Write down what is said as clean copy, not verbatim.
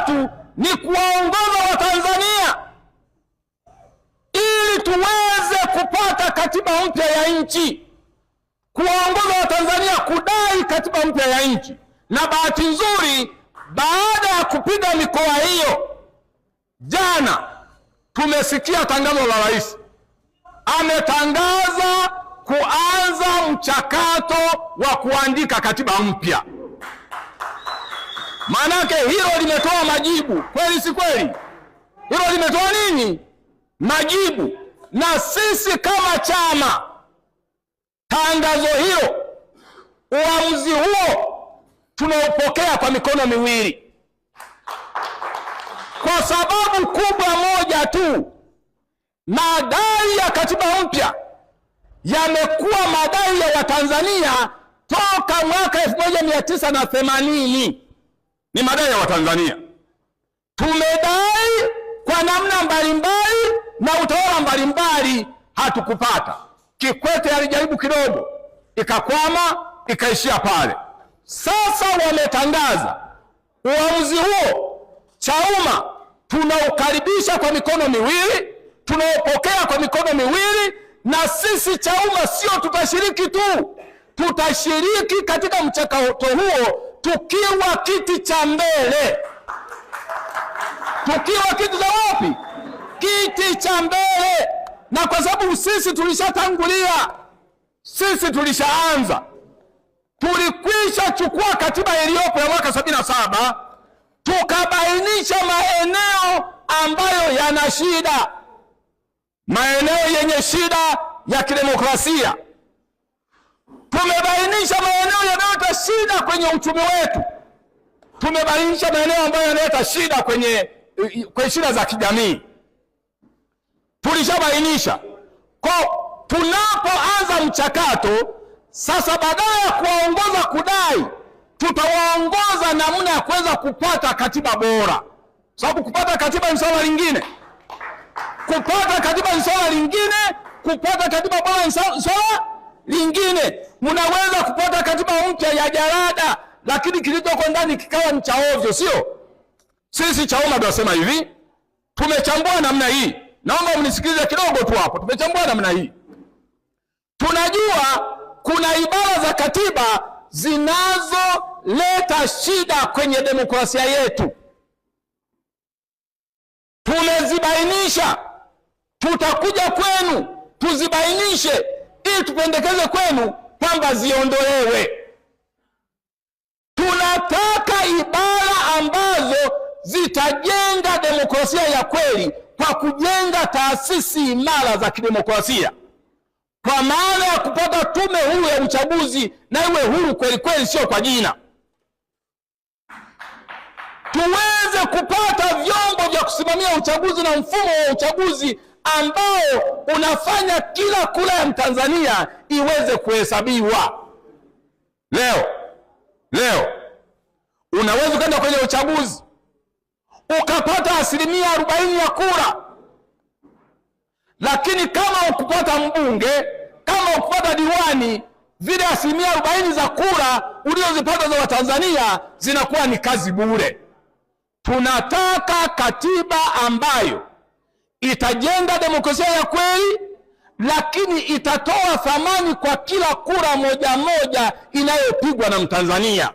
tatu ni kuwaongoza Watanzania ili tuweze kupata katiba mpya ya nchi, kuwaongoza Watanzania kudai katiba mpya ya nchi. Na bahati nzuri, baada ya kupiga mikoa hiyo, jana tumesikia tangazo la rais. Ametangaza kuanza mchakato wa kuandika katiba mpya. Manake hilo limetoa majibu, kweli si kweli? Hilo limetoa nini? Majibu. Na sisi kama chama, tangazo hilo, uamuzi huo tunaupokea kwa mikono miwili, kwa sababu kubwa moja tu: madai ya katiba mpya yamekuwa madai ya Watanzania toka mwaka 1980. Ni madai ya Watanzania. Tumedai kwa namna mbalimbali na utawala mbalimbali, hatukupata. Kikwete alijaribu kidogo, ikakwama, ikaishia pale. Sasa wametangaza uamuzi huo. Chauma tunaukaribisha kwa mikono miwili, tunaopokea kwa mikono miwili. Na sisi Chauma sio tutashiriki tu, tutashiriki katika mchakato huo tukiwa kiti cha mbele. Tukiwa kiti cha wapi? Kiti cha mbele. Na kwa sababu sisi tulishatangulia, sisi tulishaanza, tulikwisha chukua katiba iliyopo ya mwaka 77, tukabainisha maeneo ambayo yana shida, maeneo yenye shida ya kidemokrasia. Tumebainisha maeneo yanayoleta shida kwenye uchumi wetu. Tumebainisha maeneo ambayo yanaleta shida kwenye shida za kijamii. Tulishabainisha. Kwa tunapoanza mchakato sasa, badala ya kuwaongoza kudai, tutawaongoza namna ya kuweza kupata katiba bora. Sababu kupata katiba ni swala lingine. Kupata katiba ni swala lingine, kupata katiba bora ni swala lingine. Mnaweza kupata katiba mpya ya jarada, lakini kilichoko ndani kikawa ni cha ovyo, sio? Sisi Chauma tunasema hivi, tumechambua namna hii. Naomba mnisikilize kidogo tu hapo. Tumechambua namna hii. Tunajua kuna ibara za katiba zinazoleta shida kwenye demokrasia yetu. Tumezibainisha. Tutakuja kwenu tuzibainishe ili tupendekeze kwenu kwamba ziondolewe. Tunataka ibara ambazo zitajenga demokrasia ya kweli kwa kujenga taasisi imara za kidemokrasia, kwa maana ya kupata tume huru ya uchaguzi na iwe huru kweli kweli, sio kwa jina. Tuweze kupata vyombo vya kusimamia uchaguzi na mfumo wa uchaguzi ambao unafanya kila kura ya Mtanzania iweze kuhesabiwa. Leo unaweza kwenda kwenye uchaguzi ukapata 40% ya kura, lakini kama ukupata mbunge, kama ukupata diwani, zile 40% za kura ulizozipata za Watanzania zinakuwa ni kazi bure. Tunataka katiba ambayo itajenga demokrasia ya kweli, lakini itatoa thamani kwa kila kura moja moja inayopigwa na Mtanzania.